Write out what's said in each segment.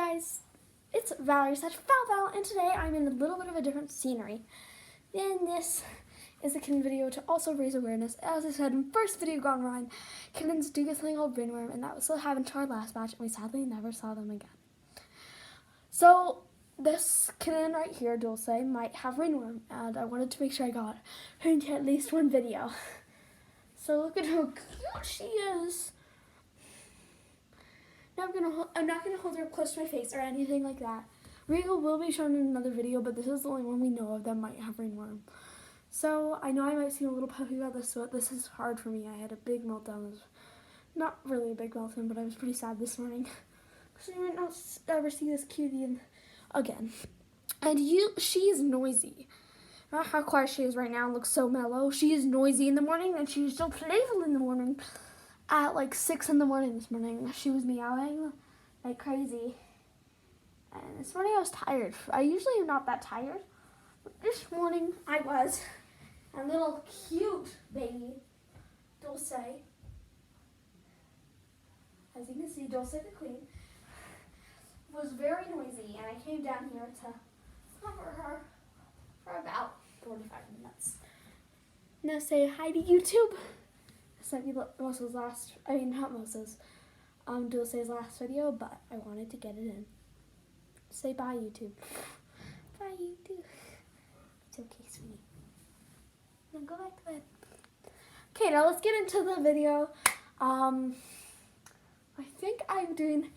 guys, it's Valerie / ValVal, and today I'm in a little bit of a different scenery. And this is a kitten video to also raise awareness. As I said in first video gone wrong, kittens do get something called ringworm, and that was what happened to our last batch, and we sadly never saw them again. So this kitten right here, Dulce, might have ringworm, and I wanted to make sure I got her into at least one video. So look at how cute she is. Now I'm not gonna hold her up close to my face or anything like that. Regal will be shown in another video, but this is the only one we know of that might have ringworm. So I know I might seem a little puffy about this, but this is hard for me. I had a big meltdown. Not really a big meltdown, but I was pretty sad this morning. Because I might not ever see this cutie again. And she is noisy. Not how quiet she is right now, looks so mellow. She is noisy in the morning, and she's so playful in the morning. At like 6 in the morning this morning, she was meowing like crazy. And this morning I was tired. I usually am not that tired, but this morning I was. And little cute baby Dulce, as you can see, Dulce the queen, was very noisy, and I came down here to cover her for about 45 minutes. Now say hi to YouTube. This might be Dulce's last, not Dulce's, Dulce's last video, but I wanted to get it in. Say bye, YouTube. Bye, YouTube. It's okay, sweetie. Now go back to bed. Okay, now let's get into the video. I think I'm doing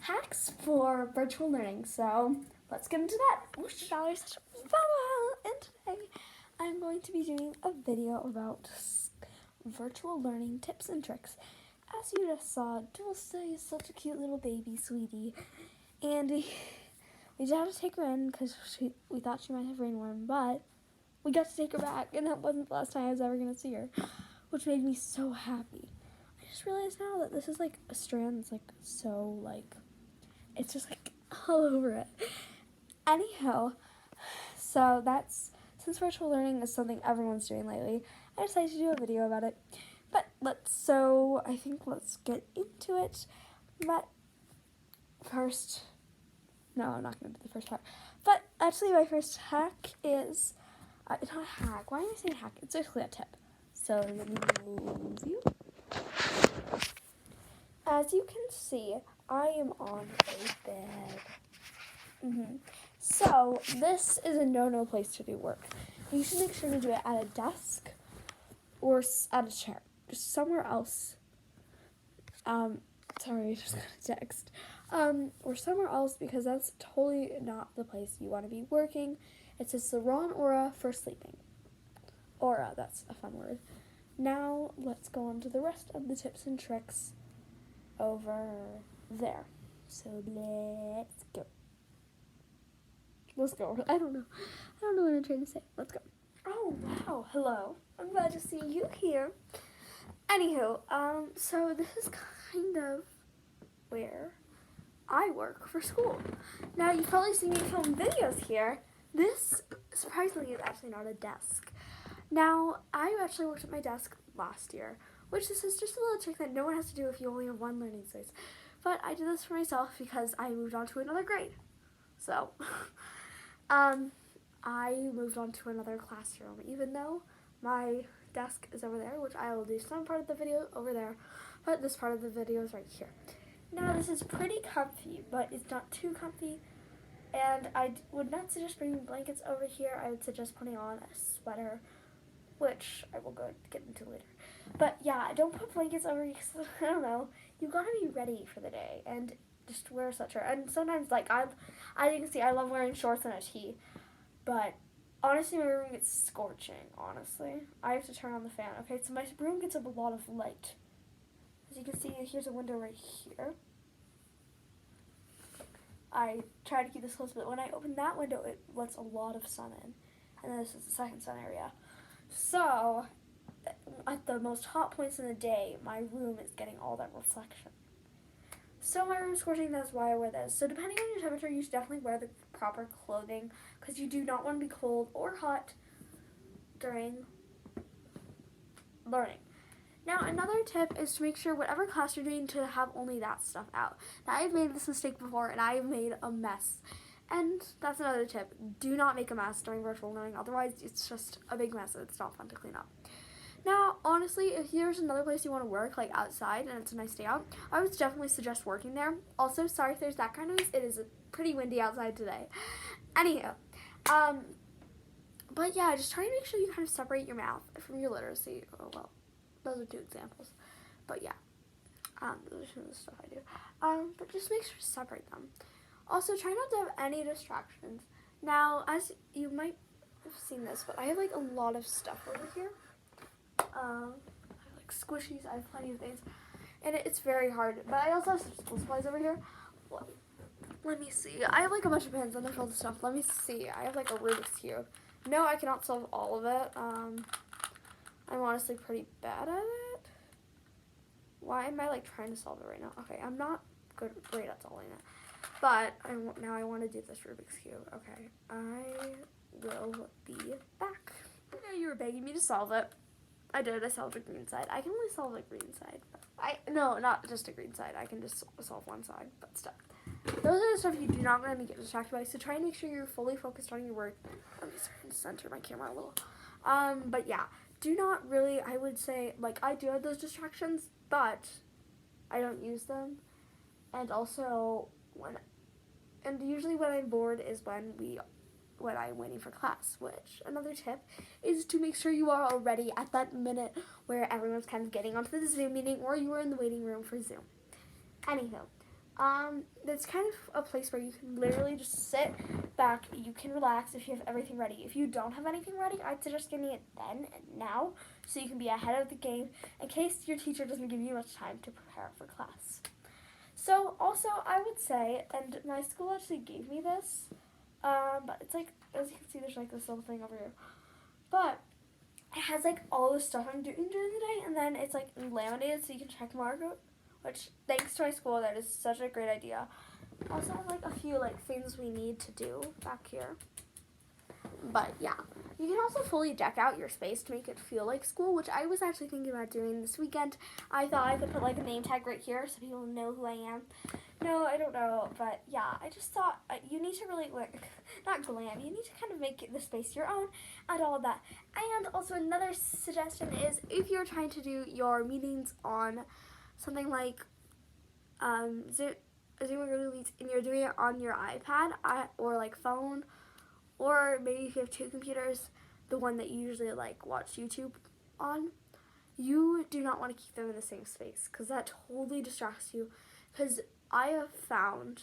hacks for virtual learning, so let's get into that. And today I'm going to be doing a video about virtual learning tips and tricks. As you just saw, Dulce is such a cute little baby sweetie, and we did have to take her in because we thought she might have ringworm, but we got to take her back, and that wasn't the last time I was ever going to see her, which made me so happy. I just realized now that this is like a strand that's like so like, it's just like all over it. Anyhow, so since virtual learning is something everyone's doing lately, I decided to do a video about it. But I think let's get into it. But first, no, I'm not going to do the first part. But actually my first hack is, it's not a hack. Why am I saying hack? It's basically a tip. So let me move you. As you can see, I am on a bed. So this is a no-no place to do work. You should make sure to do it at a desk or at a chair. Just somewhere else. Sorry, I just got a text. Or somewhere else, because that's totally not the place you want to be working. It says the wrong aura for sleeping. Aura, that's a fun word. Now let's go on to the rest of the tips and tricks over there. So let's go. Let's go. I don't know what I'm trying to say. Let's go. Oh, wow. Hello. I'm glad to see you here. Anywho, so this is kind of where I work for school. Now, you've probably seen me film videos here. This, surprisingly, is actually not a desk. Now, I actually worked at my desk last year, which this is just a little trick that no one has to do if you only have one learning space. But I did this for myself because I moved on to another grade. So, I moved on to another classroom, even though my desk is over there, which I will do some part of the video over there, but this part of the video is right here. Now, this is pretty comfy, but it's not too comfy, and I would not suggest bringing blankets over here. I would suggest putting on a sweater, which I will go get into later. But yeah, don't put blankets over here, because I don't know, you've got to be ready for the day, and just wear a sweatshirt. And sometimes, like, as you can see, I love wearing shorts and a tee, but honestly, my room gets scorching, honestly. I have to turn on the fan. Okay, so my room gets a lot of light. As you can see, here's a window right here. I try to keep this closed, but when I open that window, it lets a lot of sun in. And then this is the second sun area. So, at the most hot points in the day, my room is getting all that reflection. So my room's scorching, that's why I wear this. So depending on your temperature, you should definitely wear the proper clothing, because you do not want to be cold or hot during learning. Now, another tip is to make sure whatever class you're doing to have only that stuff out. Now, I've made this mistake before, and I've made a mess. And that's another tip. Do not make a mess during virtual learning. Otherwise, it's just a big mess, and it's not fun to clean up. Now, honestly, if there's another place you want to work, like outside, and it's a nice day out, I would definitely suggest working there. Also, sorry if there's background noise. It is pretty windy outside today. Anywho, but yeah, just try to make sure you kind of separate your mouth from your literacy. Oh, well, those are 2 examples. But yeah, those are some of the stuff I do. But just make sure to separate them. Also, try not to have any distractions. Now, as you might have seen this, but I have like a lot of stuff over here. I have like squishies, I have plenty of things, and it's very hard, but I also have some school supplies over here. Let me see, I have like a bunch of pens and all the stuff. Let me see, I have like a Rubik's Cube. No, I cannot solve all of it. I'm honestly pretty bad at it. Why am I like trying to solve it right now? Okay, I'm not great at solving it, but now I want to do this Rubik's Cube. Okay, I will be back. Yeah, you were begging me to solve it. I did. I solved a green side. I can only solve a green side. No, not just a green side. I can just solve one side, but stuff. Those are the stuff you do not want to get distracted by. So try and make sure you're fully focused on your work. Let me center my camera a little. But yeah, do not really. I would say like I do have those distractions, but I don't use them. And also usually when I'm bored is when I'm waiting for class, which another tip is to make sure you are already at that minute where everyone's kind of getting onto the Zoom meeting or you are in the waiting room for Zoom. Anywho, that's kind of a place where you can literally just sit back, you can relax if you have everything ready. If you don't have anything ready, I'd suggest getting it then and now so you can be ahead of the game in case your teacher doesn't give you much time to prepare for class. So also I would say, and my school actually gave me this, but it's like, as you can see, there's like this little thing over here. But it has like all the stuff I'm doing during the day, and then it's like laminated so you can check mark it, which thanks to my school, that is such a great idea. Also have like a few like things we need to do back here. But yeah, you can also fully deck out your space to make it feel like school, which I was actually thinking about doing this weekend. I thought I could put like a name tag right here so people know who I am. No, I don't know, but yeah, I just thought you need to really, not glam, you need to kind of make the space your own and all of that. And also another suggestion is if you're trying to do your meetings on something like Zoom or Google Meets and you're doing it on your iPad or like phone, or maybe if you have 2 computers, the one that you usually like watch YouTube on, you do not want to keep them in the same space because that totally distracts you. Because I have found,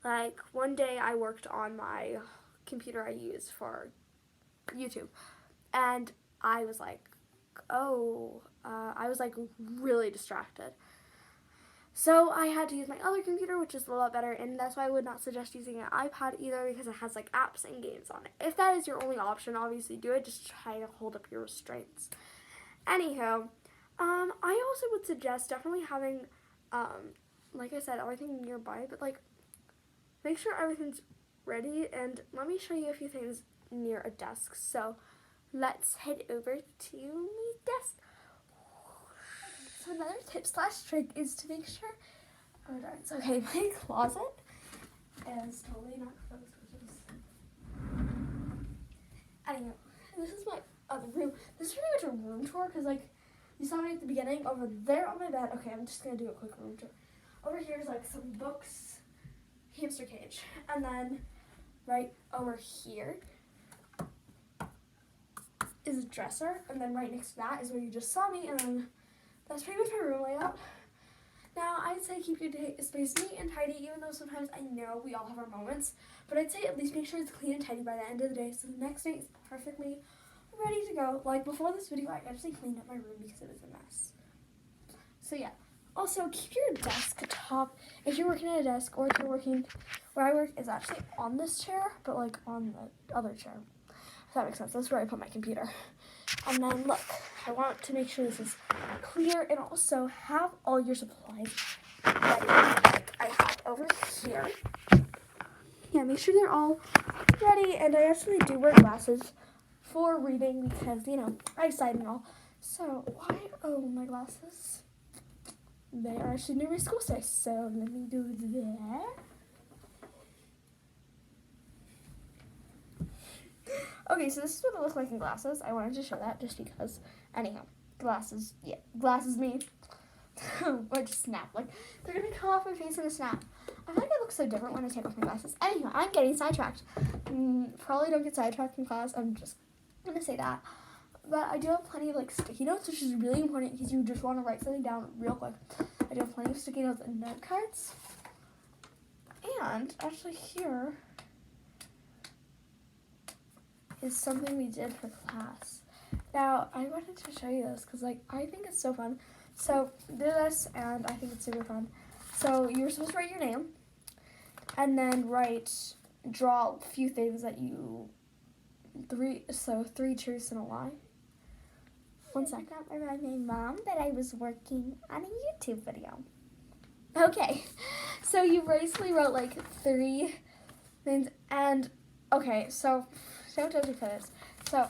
like, one day I worked on my computer I use for YouTube, and I was like, really distracted. So I had to use my other computer, which is a lot better, and that's why I would not suggest using an iPad either because it has like apps and games on it. If that is your only option, obviously do it. Just try to hold up your restraints. Anyhow, I also would suggest definitely having, like I said, everything nearby, but like make sure everything's ready. And let me show you a few things near a desk. So let's head over to my desk. So another tip/trick is to make sure, oh darn, it's okay, my closet is totally not closed, which is, anyway, this is my other room. This is pretty much a room tour, because like, you saw me at the beginning, over there on my bed, okay, I'm just going to do a quick room tour. Over here is like some books, hamster cage, and then right over here is a dresser, and then right next to that is where you just saw me, and then that's pretty much my room layout. Now, I'd say keep your space neat and tidy, even though sometimes I know we all have our moments, but I'd say at least make sure it's clean and tidy by the end of the day, so the next day is perfectly ready to go. Like, before this video, I actually cleaned up my room because it was a mess. So yeah. Also, keep your desk top, if you're working at a desk, or if you're working, where I work is actually on this chair, but like on the other chair. If that makes sense, that's where I put my computer. And then look, I want to make sure this is clear and also have all your supplies ready. Like I have over here. Yeah, make sure they're all ready. And I actually do wear glasses for reading because, you know, I have sight and all. So, why? Oh, my glasses. They are actually near my school size, so let me do that. Okay, so this is what it looks like in glasses. I wanted to show that just because. Anyhow, glasses, yeah, glasses me. Or just snap. Like, they're gonna come off my face in a snap. I feel like it looks so different when I take off my glasses. Anyhow, I'm getting sidetracked. Probably don't get sidetracked in class. I'm just gonna say that. But I do have plenty of like sticky notes, which is really important because you just want to write something down real quick. I do have plenty of sticky notes and note cards. And actually here is something we did for class. Now, I wanted to show you this because like I think it's so fun. So do this and I think it's super fun. So you're supposed to write your name and then draw a few things that you, three truths and a lie. 1 second. I reminded my mom that I was working on a YouTube video. Okay, so you basically wrote like 3 things, and okay, so don't judge me for this. So,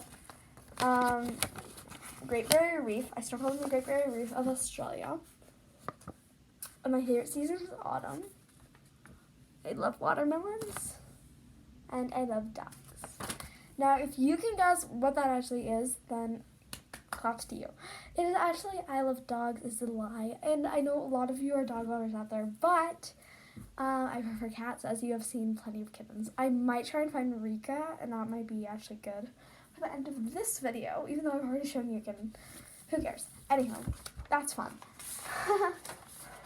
Great Barrier Reef. I still call it the Great Barrier Reef of Australia. And my favorite season is autumn. I love watermelons, and I love dogs. Now, if you can guess what that actually is, then props to you. It is actually I love dogs is a lie, and I know a lot of you are dog lovers out there, but I prefer cats, as you have seen plenty of kittens. I might try and find Rika, and that might be actually good for the end of this video, even though I've already shown you a kitten. Who cares? Anyhow, that's fun.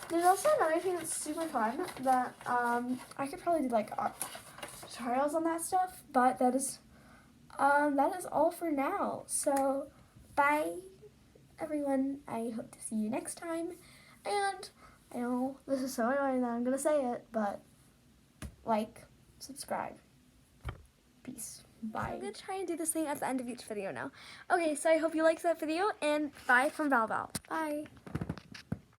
There's also another thing that's super fun that I could probably do like tutorials on that stuff, but that is all for now. So bye, everyone. I hope to see you next time. And I know this is so annoying that I'm going to say it, but like, subscribe. Peace. Bye. I'm going to try and do this thing at the end of each video now. Okay, so I hope you liked that video, and bye from ValVal. Bye.